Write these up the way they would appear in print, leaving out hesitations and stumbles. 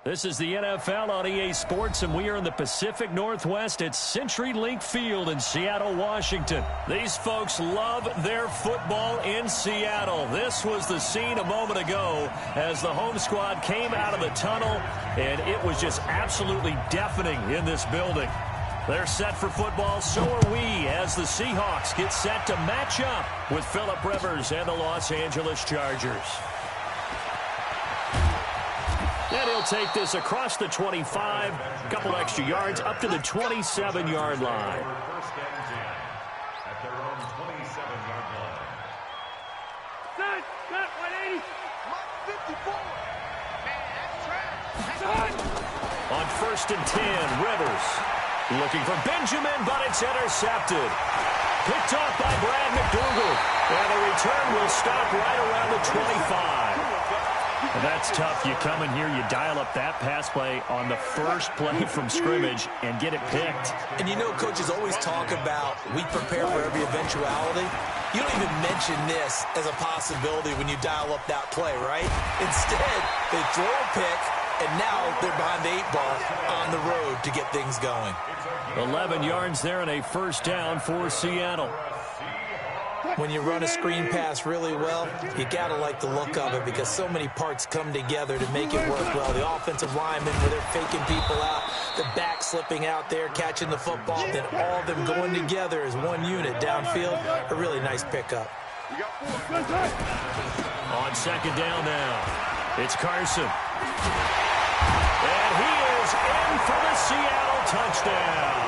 This is the NFL on EA Sports, and we are in the Pacific Northwest at CenturyLink Field in Seattle, Washington. These folks love their football in Seattle. This was the scene a moment ago as the home squad came out of the tunnel, and it was just absolutely deafening in this building. They're set for football, so are we, as the Seahawks get set to match up with Phillip Rivers and the Los Angeles Chargers. And he'll take this across the 25, a couple extra yards, up to the 27-yard line. First and 10 at their own 27-yard line. Cut, 180. 54. Man, that's trash. On first and 10, Rivers looking for Benjamin, but it's intercepted. Picked off by Brad McDougal. And the return will stop right around the 25. And that's tough. You come in here, you dial up that pass play on the first play from scrimmage and get it picked. And you know, coaches always talk about we prepare for every eventuality. You don't even mention this as a possibility when you dial up that play, right? Instead, they throw a pick, and now they're behind the 8-ball on the road to get things going. 11 yards there and a first down for Seattle. When you run a screen pass really well, you got to like the look of it because so many parts come together to make it work well. The offensive linemen, where they're faking people out, the back slipping out there, catching the football, then all of them going together as one unit downfield. A really nice pickup. On second down now, it's Carson. And he is in for the Seattle touchdown.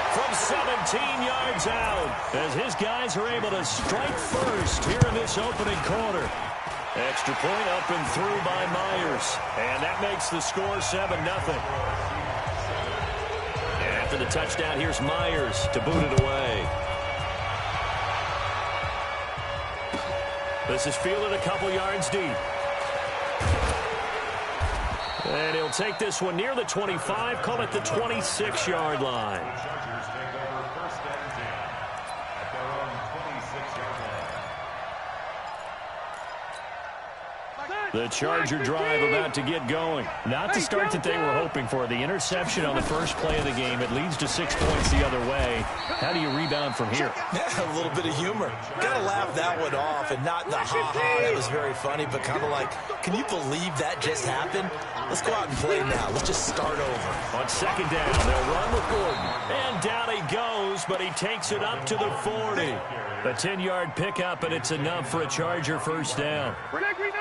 From 17 yards out, as his guys are able to strike first here in this opening quarter. Extra point up and through by Myers. And that makes the score 7-0. After the touchdown, here's Myers to boot it away. This is fielded a couple yards deep. And he'll take this one near the 25, call it the 26-yard line. Chargers take over first and 10 at their own 26-yard line. The Charger drive about to get going. Not the start that they were hoping for. The interception on the first play of the game. It leads to 6 points the other way. How do you rebound from here? Yeah, a little bit of humor. Got to laugh that one off, and not the ha-ha. That was very funny, but kind of like, can you believe that just happened? Let's go out and play now. Let's just start over. On second down, they'll run with Gordon. And down he goes, but he takes it up to the 40. A 10-yard pickup, and it's enough for a Charger first down.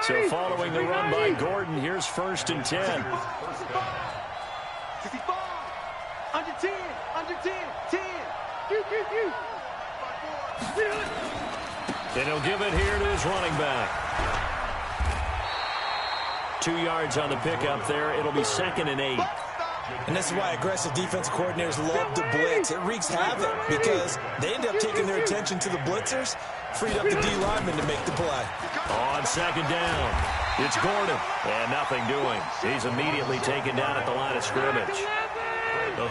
So following the run by Gordon, here's first and 10. 65. Under 10. Under 10. 10. And he'll give it here to his running back. 2 yards on the pickup there. It'll be second and 8. And this is why aggressive defensive coordinators love to blitz. It wreaks havoc because they end up taking their attention to the blitzers, freed up the D lineman to make the play. On second down, it's Gordon, and nothing doing. He's immediately taken down at the line of scrimmage.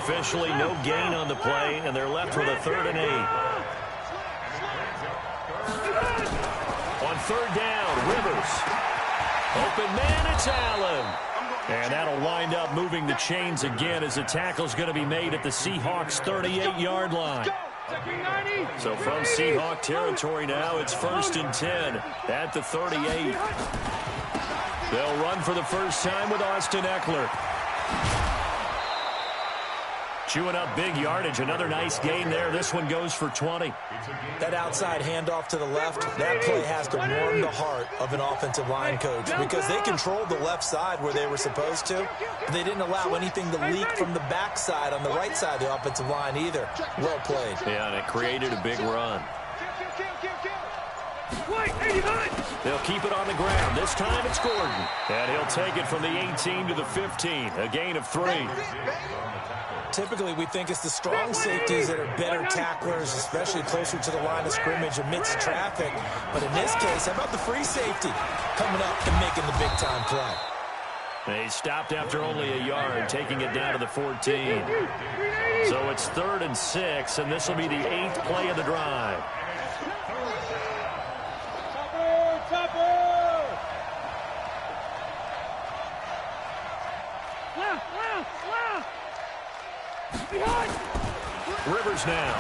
Officially no gain on the play, and they're left with a 3rd and 8. On third down, Rivers. Open man, it's Allen. And that'll wind up moving the chains again as the tackle's going to be made at the Seahawks' 38-yard line. So from Seahawk territory now, it's first and 10 at the 38. They'll run for the first time with Austin Eckler. Chewing up big yardage. Another nice gain there. This one goes for 20. That outside handoff to the left, that play has to warm the heart of an offensive line coach because they controlled the left side where they were supposed to. But they didn't allow anything to leak from the backside on the right side of the offensive line either. Well played. Yeah, and it created a big run. They'll keep it on the ground. This time it's Gordon. And he'll take it from the 18 to the 15. A gain of 3. Typically, we think it's the strong safeties that are better tacklers, especially closer to the line of scrimmage amidst traffic. But in this case, how about the free safety coming up and making the big-time play? They stopped after only a yard, taking it down to the 14. So it's 3rd and 6, and this will be the 8th play of the drive. Rivers now.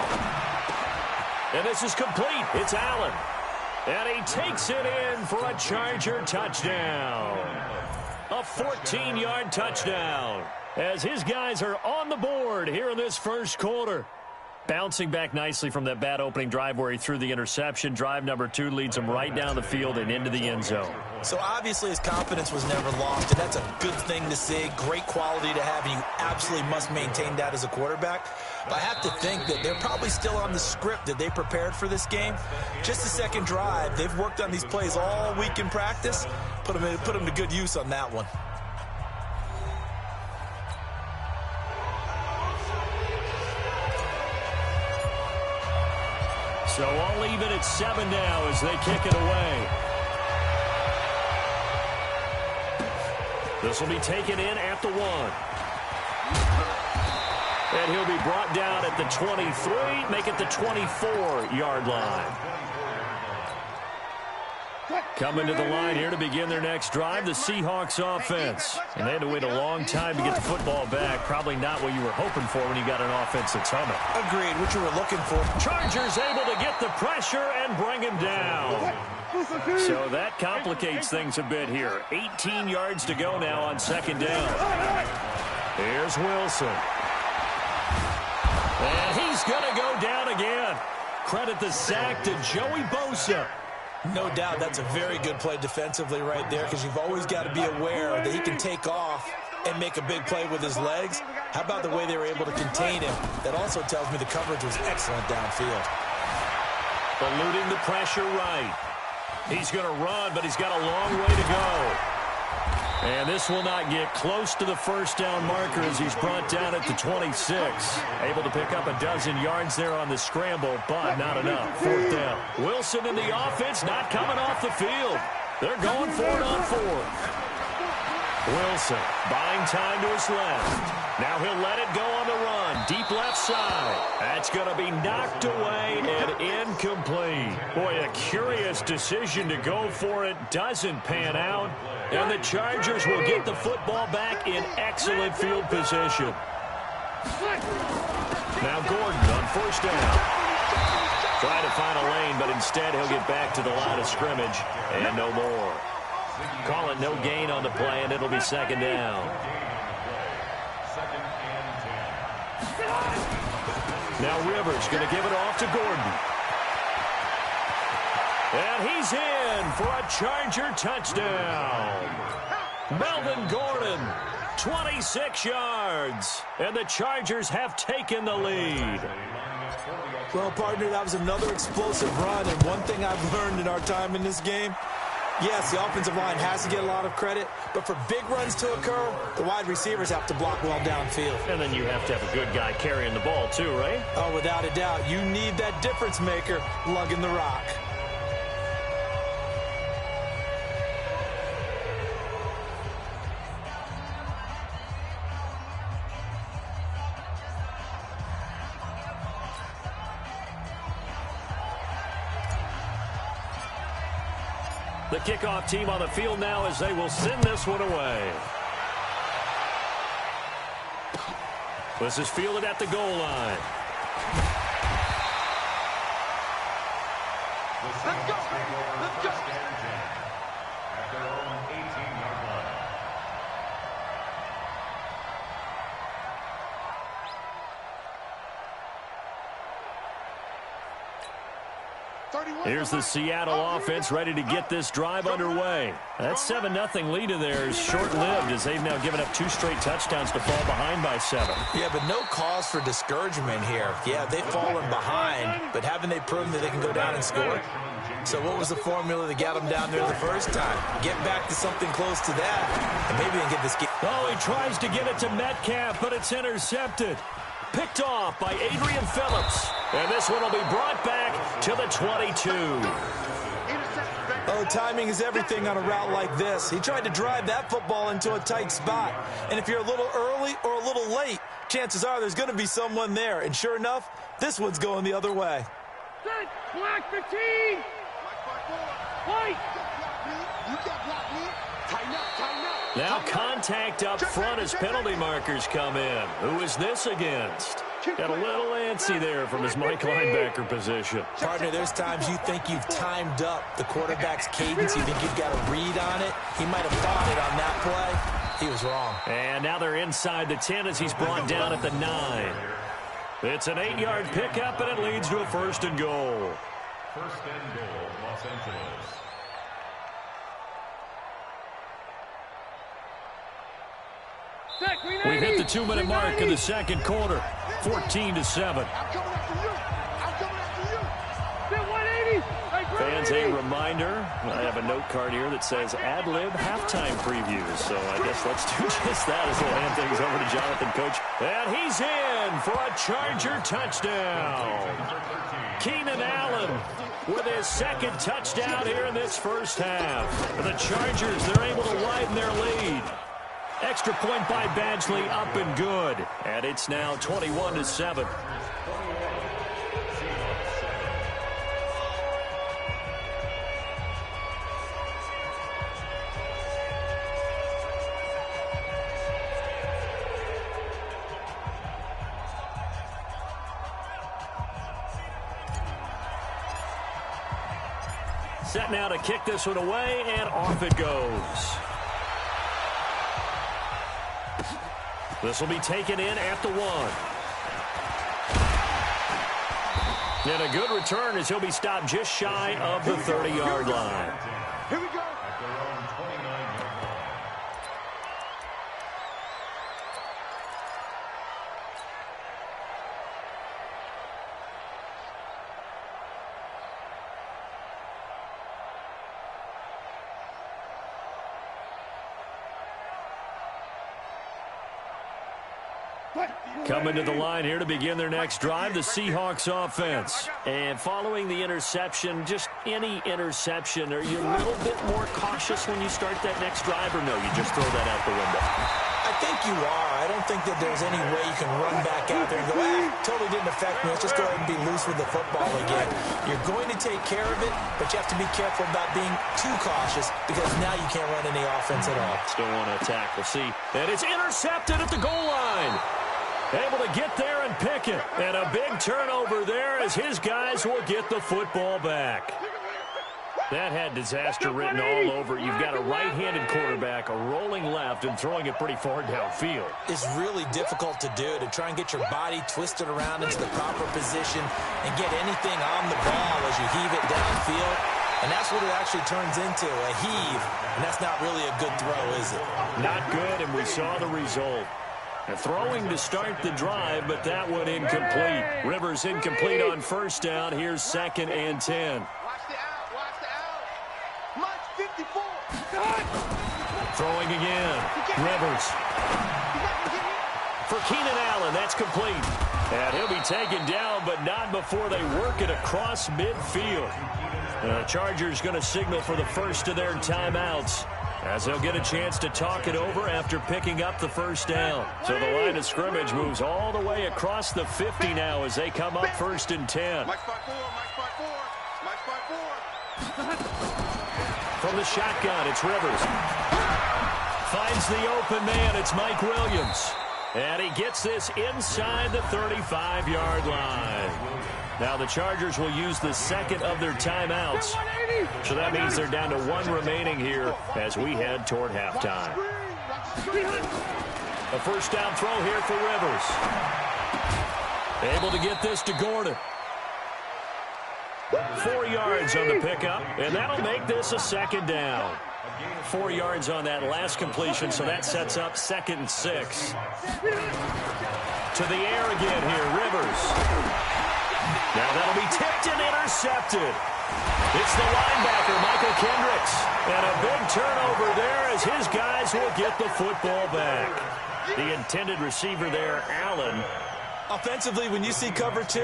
And this is complete. It's Allen. And he takes it in for a Charger touchdown. A 14-yard touchdown as his guys are on the board here in this first quarter. Bouncing back nicely from that bad opening drive where he threw the interception. Drive number 2 leads him right down the field and into the end zone. So obviously his confidence was never lost, and that's a good thing to see. Great quality to have, and you absolutely must maintain that as a quarterback. But I have to think that they're probably still on the script that they prepared for this game. Just the second drive, they've worked on these plays all week in practice. Put them to good use on that one. So all even at 7 now as they kick it away. This will be taken in at the 1. And he'll be brought down at the 23, make it the 24-yard line. Coming to the line here to begin their next drive, the Seahawks offense. And they had to wait a long time to get the football back. Probably not what you were hoping for when you got an offense that's humming. Agreed, what you were looking for. Chargers able to get the pressure and bring him down. So that complicates things a bit here. 18 yards to go now on second down. Here's Wilson. And he's going to go down again. Credit the sack to Joey Bosa. No doubt that's a very good play defensively right there, because you've always got to be aware that he can take off and make a big play with his legs. How about the way they were able to contain him? That also tells me the coverage was excellent downfield. Eluding the pressure right. He's going to run, but he's got a long way to go. And this will not get close to the first down marker as he's brought down at the 26. Able to pick up a dozen yards there on the scramble, but not enough. Fourth down. Wilson in the offense, not coming off the field. They're going for it on fourth. Wilson buying time to his left. Now he'll let it go on the run. Deep left side. That's going to be knocked away and incomplete. Boy, a curious decision to go for it. Doesn't pan out. And the Chargers will get the football back in excellent field position. Now Gordon on first down. Trying to find a lane, but instead he'll get back to the line of scrimmage. And no more. Call it no gain on the play, and it'll be second down. Now Rivers going to give it off to Gordon. And he's in for a Charger touchdown. Melvin Gordon, 26 yards. And the Chargers have taken the lead. Well, partner, that was another explosive run, and one thing I've learned in our time in this game, yes, the offensive line has to get a lot of credit, but for big runs to occur, the wide receivers have to block well downfield. And then you have to have a good guy carrying the ball too, right? Oh, without a doubt. You need that difference maker lugging the rock. The kickoff team on the field now as they will send this one away. This is fielded at the goal line. Let's go! Let's go! At their own 18-yard line. Here's the Seattle offense ready to get this drive underway. That 7-0 lead of theirs short-lived as they've now given up 2 straight touchdowns to fall behind by 7. Yeah, but no cause for discouragement here. Yeah, they've fallen behind, but haven't they proven that they can go down and score? So what was the formula that got them down there the first time? Get back to something close to that, and maybe they can get this game. Oh, he tries to get it to Metcalf, but it's intercepted. Picked off by Adrian Phillips. And this one will be brought back to the 22. Oh, timing is everything on a route like this. He tried to drive that football into a tight spot. And if you're a little early or a little late, chances are there's going to be someone there. And sure enough, this one's going the other way. Set, black 15. White. Tighten up. Now contact up front as penalty markers come in. Who is this against? Got a little antsy there from his Mike linebacker position. Partner, there's times you think you've timed up the quarterback's cadence. You think you've got a read on it. He might have thought it on that play. He was wrong. And now they're inside the 10 as he's brought down at the 9. It's an 8-yard pickup, and it leads to a 1st and goal. 1st and goal, Los Angeles. We've hit the 2-minute mark in the 2nd quarter. 14-7. Fans, a reminder, I have a note card here that says ad-lib halftime previews. So I guess let's do just that as we'll hand things over to Jonathan, Coach. And he's in for a Charger touchdown. Keenan Allen with his 2nd touchdown here in this 1st half. The Chargers, they're able to widen their lead. Extra point by Badgley, up and good. And it's now 21-7. Set now to kick this one away, and off it goes. This will be taken in at the 1. And a good return as he'll be stopped just shy of the 30-yard line. Here we go. At their own 29-yard line. Coming to the line here to begin their next drive, the Seahawks offense. And following the interception, just any interception, are you a little bit more cautious when you start that next drive, or no, you just throw that out the window? I think you are. I don't think that there's any way you can run back out there and go, totally didn't affect me. Let's just go ahead and be loose with the football again. You're going to take care of it, but you have to be careful about being too cautious because now you can't run any offense at all. Still want to attack. We'll see. And it's intercepted at the goal line. Able to get there and pick it. And a big turnover there as his guys will get the football back. That had disaster written all over it. You've got a right-handed quarterback, a rolling left, and throwing it pretty far downfield. It's really difficult to do, to try and get your body twisted around into the proper position and get anything on the ball as you heave it downfield. And that's what it actually turns into, a heave. And that's not really a good throw, is it? Not good, and we saw the result. A throwing to start the drive, but that one incomplete. Rivers incomplete on 1st down. Here's 2nd and 10. Watch the out. Watch the out. Mike 54. Throwing again. Rivers. For Keenan Allen, that's complete. And he'll be taken down, but not before they work it across midfield. The Chargers going to signal for the first of their timeouts, as they'll get a chance to talk it over after picking up the 1st down. So the line of scrimmage moves all the way across the 50 now as they come up 1st and 10. Mike spot 4. Mike spot 4. Mike spot 4. From the shotgun, it's Rivers. Finds the open man. It's Mike Williams. And he gets this inside the 35-yard line. Now the Chargers will use the 2nd of their timeouts. So that means they're down to 1 remaining here as we head toward halftime. A 1st down throw here for Rivers. Able to get this to Gordon. 4 yards on the pickup, and that'll make this a 2nd down. 4 yards on that last completion, so that sets up 2nd and 6. To the air again here, Rivers. Now that'll be tipped and intercepted. It's the linebacker, Michael Kendricks. And a big turnover there as his guys will get the football back. The intended receiver there, Allen. Offensively, when you see cover 2,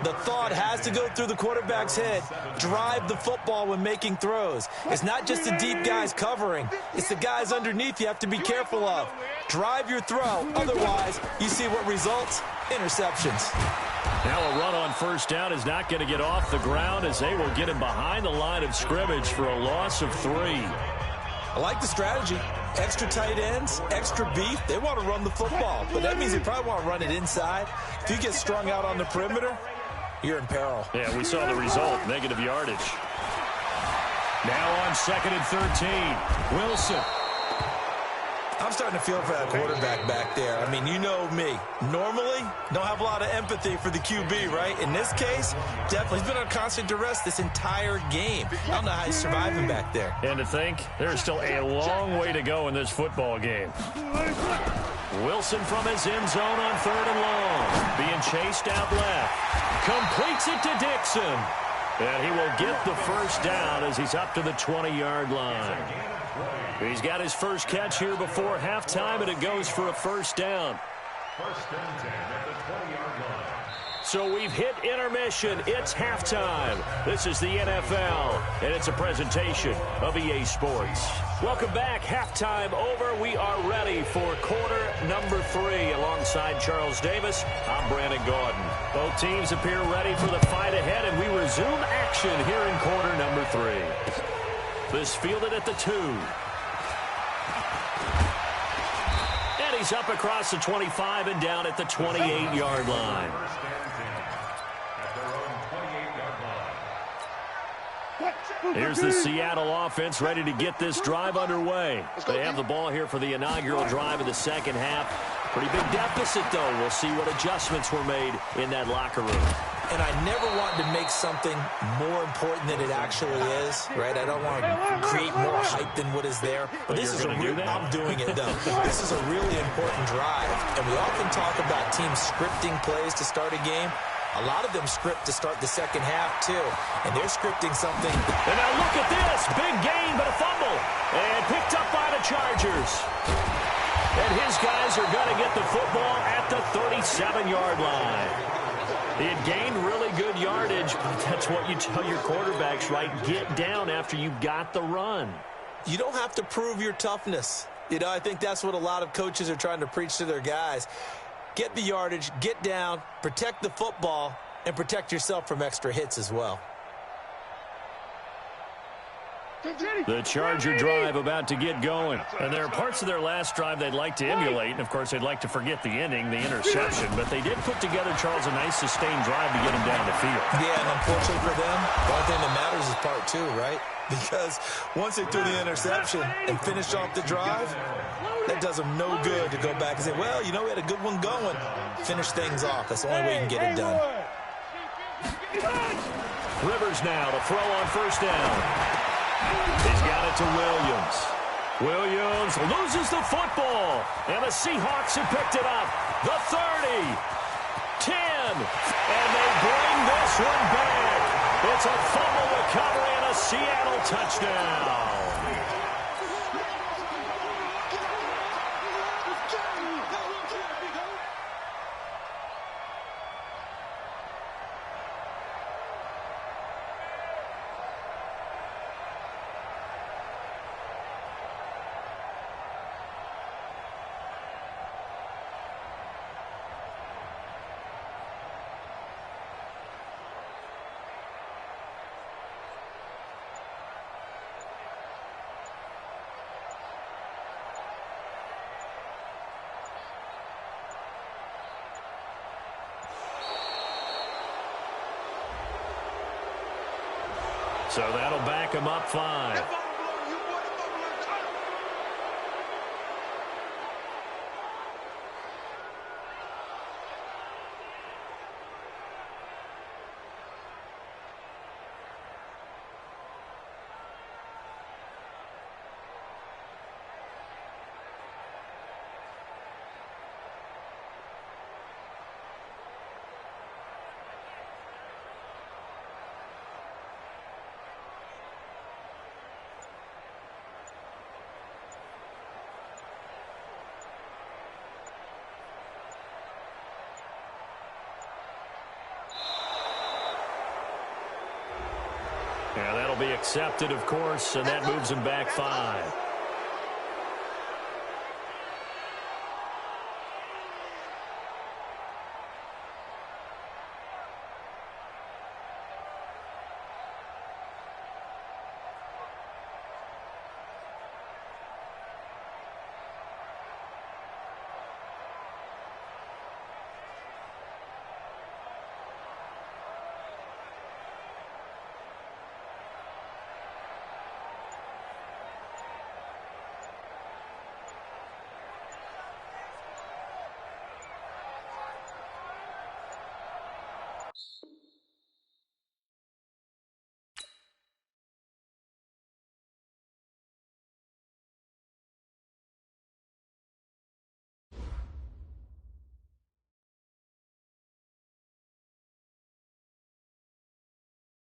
the thought has to go through the quarterback's head. Drive the football when making throws. It's not just the deep guys covering. It's the guys underneath you have to be careful of. Drive your throw. Otherwise, you see what results? Interceptions. Now a run on 1st down is not going to get off the ground as they will get him behind the line of scrimmage for a loss of 3. I like the strategy. Extra tight ends, extra beef, they want to run the football. But that means they probably want to run it inside. If you get strung out on the perimeter, you're in peril. Yeah, we saw the result, negative yardage. Now on 2nd and 13, Wilson. I'm starting to feel for that quarterback back there. I mean, you know me. Normally, don't have a lot of empathy for the QB, right? In this case, definitely. He's been on constant duress this entire game. I don't know how he's surviving back there. And to think, there's still a long way to go in this football game. Wilson from his end zone on 3rd and long. Being chased out left. Completes it to Dixon. And he will get the first down as he's up to the 20-yard line. He's got his first catch here before halftime, and it goes for a first down. First and 10 at the 20-yard line. So we've hit intermission. It's halftime. This is the NFL, and it's a presentation of EA Sports. Welcome back. Halftime over. We are ready for quarter number 3. Alongside Charles Davis, I'm Brandon Gordon. Both teams appear ready for the fight ahead, and we resume action here in quarter number 3. This fielded at the 2. And he's up across the 25 and down at the 28-yard line. Here's the Seattle offense ready to get this drive underway. They have the ball here for the inaugural drive of the second half. Pretty big deficit, though. We'll see what adjustments were made in that locker room. And I never want to make something more important than it actually is, right? I don't want to create more hype than what is there. But this is I'm doing it, though. This is a really important drive. And we often talk about teams scripting plays to start a game. A lot of them script to start the second half, too. And they're scripting something. And now look at this. Big gain, but a fumble. And picked up by the Chargers. And his guys are going to get the football at the 37-yard line. He had gained really good yardage, but that's what you tell your quarterbacks, right? Get down after you got the run. You don't have to prove your toughness. You know, I think that's what a lot of coaches are trying to preach to their guys. Get the yardage, get down, protect the football, and protect yourself from extra hits as well. The Charger drive about to get going. And there are parts of their last drive they'd like to emulate. And, of course, they'd like to forget the ending, the interception. But they did put together, Charles, a nice sustained drive to get him down the field. Yeah, and unfortunately for them, the only thing that matters is part 2, right? Because once they threw the interception and finished off the drive, that does them no good to go back and say, well, you know, we had a good one going. Finish things off. That's the only way you can get it done. Rivers now to throw on first down. He's got it to Williams. Williams loses the football. And the Seahawks have picked it up. The 30. 10. And they bring this one back. It's a fumble recovery and a Seattle touchdown. So that'll back him up 5. Yeah, that'll be accepted, of course, and that moves him back 5.